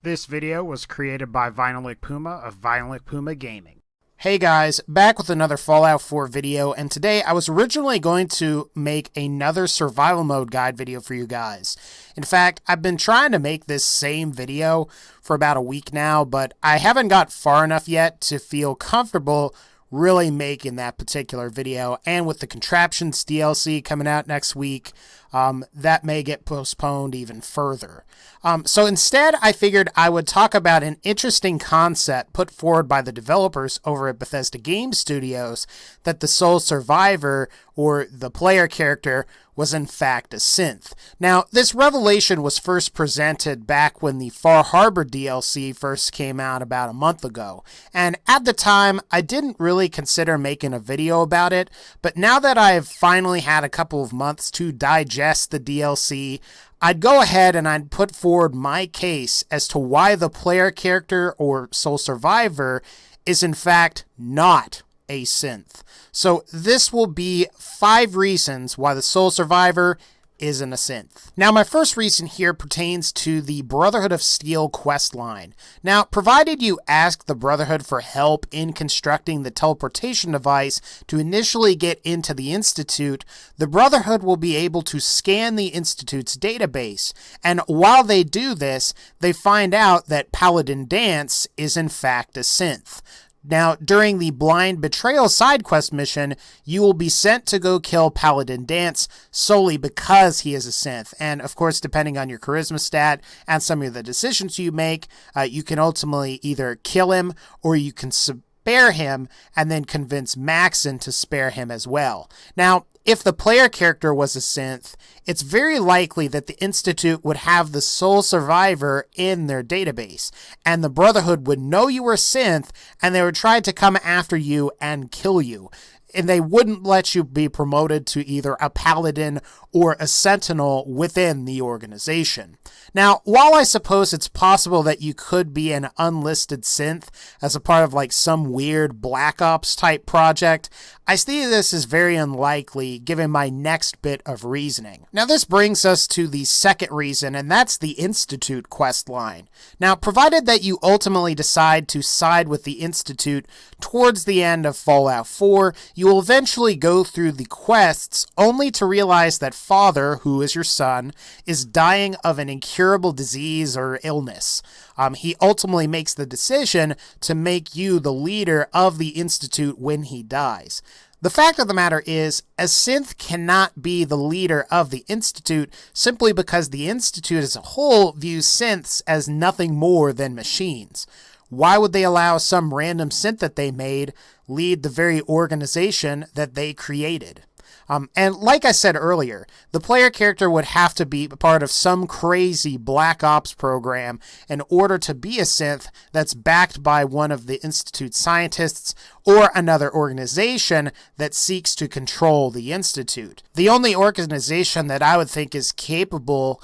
This video was created by VinylicPuma of VinylicPumaGaming. Hey guys, back with another Fallout 4 video, and today I was originally going to make another survival mode guide video for you guys. In fact, I've been trying to make this same video for about a week now, but I haven't got far enough yet to feel comfortable really making that particular video, and with the Contraptions DLC coming out next week, that may get postponed even further. So instead, I figured I would talk about an interesting concept put forward by the developers over at Bethesda Game Studios, that the sole survivor, or the player character, was in fact a synth. Now, this revelation was first presented back when the Far Harbor DLC first came out about a month ago, and at the time, I didn't really consider making a video about it, but now that I've finally had a couple of months to digest the DLC, I'd go ahead and I'd put forward my case as to why the player character, or sole survivor, is in fact not a synth. So this will be 5 reasons why the sole survivor isn't a synth. Now, my first reason here pertains to the Brotherhood of Steel quest line. Now, provided you ask the Brotherhood for help in constructing the teleportation device to initially get into the Institute, the Brotherhood will be able to scan the Institute's database, and while they do this, they find out that Paladin Danse is in fact a synth. Now, during the Blind Betrayal side quest mission, you will be sent to go kill Paladin Danse solely because he is a synth. And of course, depending on your charisma stat and some of the decisions you make, you can ultimately either kill him or you can spare him and then convince Maxon to spare him as well. Now, if the player character was a synth, it's very likely that the Institute would have the sole survivor in their database, and the Brotherhood would know you were a synth, and they would try to come after you and kill you. And they wouldn't let you be promoted to either a paladin or a sentinel within the organization. Now, while I suppose it's possible that you could be an unlisted synth as a part of like some weird Black Ops type project, I see this as very unlikely given my next bit of reasoning. Now, this brings us to the second reason, and that's the Institute quest line. Now, provided that you ultimately decide to side with the Institute towards the end of Fallout 4, you will eventually go through the quests only to realize that Father, who is your son, is dying of an incurable disease or illness. He ultimately makes the decision to make you the leader of the Institute when he dies. The fact of the matter is, a synth cannot be the leader of the Institute simply because the Institute as a whole views synths as nothing more than machines. Why would they allow some random synth that they made lead the very organization that they created? And like I said earlier, the player character would have to be part of some crazy Black Ops program in order to be a synth that's backed by one of the Institute scientists or another organization that seeks to control the Institute. The only organization that I would think is capable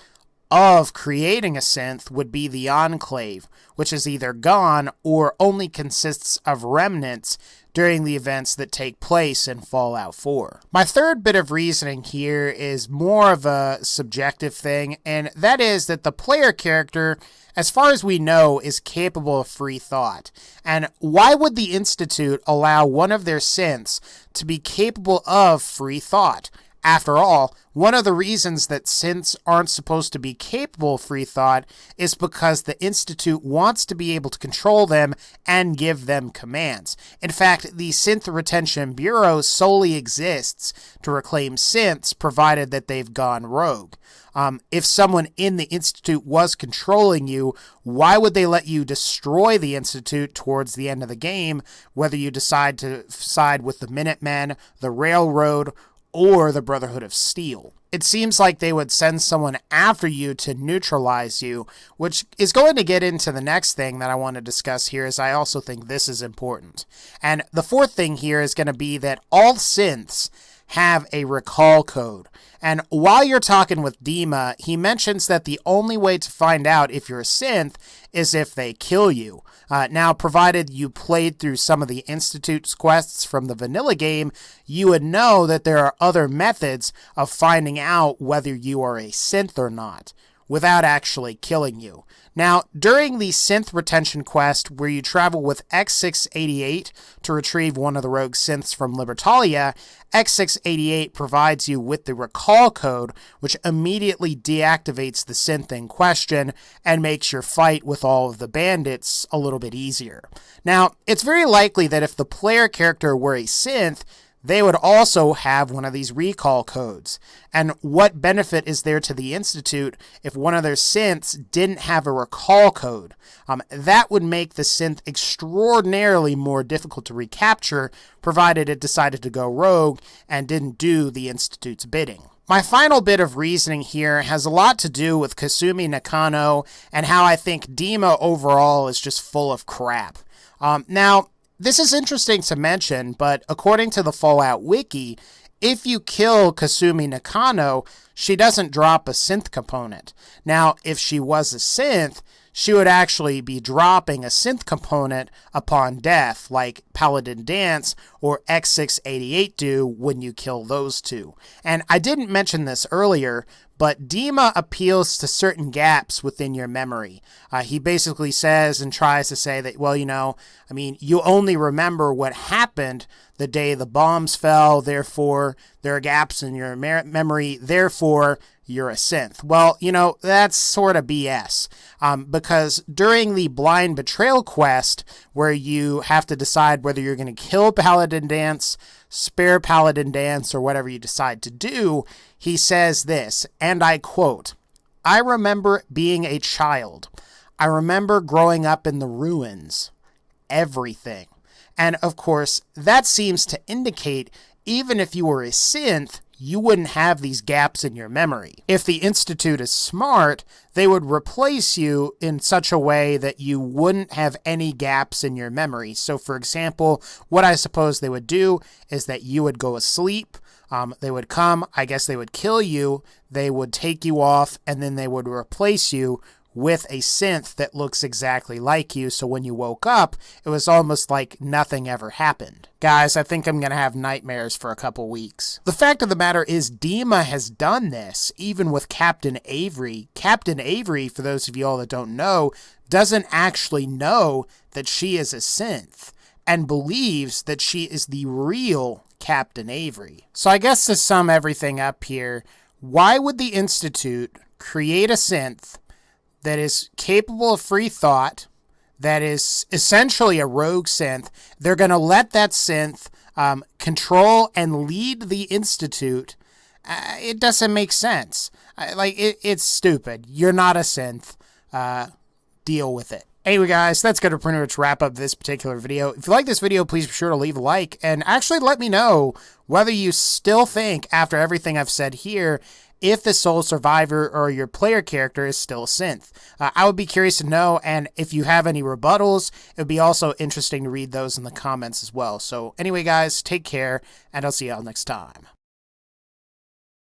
of creating a synth would be the Enclave, which is either gone or only consists of remnants during the events that take place in Fallout 4. My third bit of reasoning here is more of a subjective thing, and that is that the player character, as far as we know, is capable of free thought. And why would the Institute allow one of their synths to be capable of free thought? After all, one of the reasons that synths aren't supposed to be capable of free thought is because the Institute wants to be able to control them and give them commands. In fact, the Synth Retention Bureau solely exists to reclaim synths, provided that they've gone rogue. If someone in the Institute was controlling you, why would they let you destroy the Institute towards the end of the game, whether you decide to side with the Minutemen, the Railroad, or the Brotherhood of Steel? It seems like they would send someone after you to neutralize you, which is going to get into the next thing that I want to discuss here, as I also think this is important. And the fourth thing here is going to be that all synths have a recall code. And while you're talking with DiMA, he mentions that the only way to find out if you're a synth is if they kill you. Now, provided you played through some of the Institute's quests from the vanilla game, you would know that there are other methods of finding out whether you are a synth or not. without actually killing you. Now, during the Synth retention quest, where you travel with X688 to retrieve one of the rogue synths from Libertalia, X688 provides you with the recall code, which immediately deactivates the synth in question and makes your fight with all of the bandits a little bit easier. Now, it's very likely that if the player character were a synth, they would also have one of these recall codes. And what benefit is there to the Institute if one of their synths didn't have a recall code? That would make the synth extraordinarily more difficult to recapture, provided it decided to go rogue and didn't do the Institute's bidding. My final bit of reasoning here has a lot to do with Kasumi Nakano and how I think DiMA overall is just full of crap. Now, this is interesting to mention, but according to the Fallout Wiki, if you kill Kasumi Nakano, she doesn't drop a synth component. Now, if she was a synth, she would actually be dropping a synth component upon death, like Paladin Dance or X688 do when you kill those two. And I didn't mention this earlier, but DiMA appeals to certain gaps within your memory. He basically says and tries to say that, well, you only remember what happened the day the bombs fell, therefore there are gaps in your memory, therefore you're a synth. Well, that's sort of BS, because during the Blind Betrayal quest, where you have to decide whether you're going to kill Paladin Dance, spare Paladin Dance, or whatever you decide to do, he says this, and I quote, "I remember being a child. I remember growing up in the ruins. Everything." And of course, that seems to indicate even if you were a synth, you wouldn't have these gaps in your memory. If the Institute is smart, they would replace you in such a way that you wouldn't have any gaps in your memory. So for example, what I suppose they would do is that you would go asleep, they would come, I guess they would kill you, they would take you off, and then they would replace you with a synth that looks exactly like you, so when you woke up, it was almost like nothing ever happened. Guys, I think I'm going to have nightmares for a couple weeks. The fact of the matter is, DiMA has done this, even with Captain Avery. Captain Avery, for those of you all that don't know, doesn't actually know that she is a synth, and believes that she is the real Captain Avery. So I guess to sum everything up here, why would the Institute create a synth that is capable of free thought, that is essentially a rogue synth? They're going to let that synth control and lead the Institute. It doesn't make sense. It's stupid. You're not a synth. Deal with it. Anyway, guys, that's going to pretty much wrap up this particular video. If you like this video, please be sure to leave a like and actually let me know whether you still think, after everything I've said here, if the sole survivor or your player character is still a synth. I would be curious to know, and if you have any rebuttals, it would be also interesting to read those in the comments as well. So anyway, guys, take care, and I'll see y'all next time.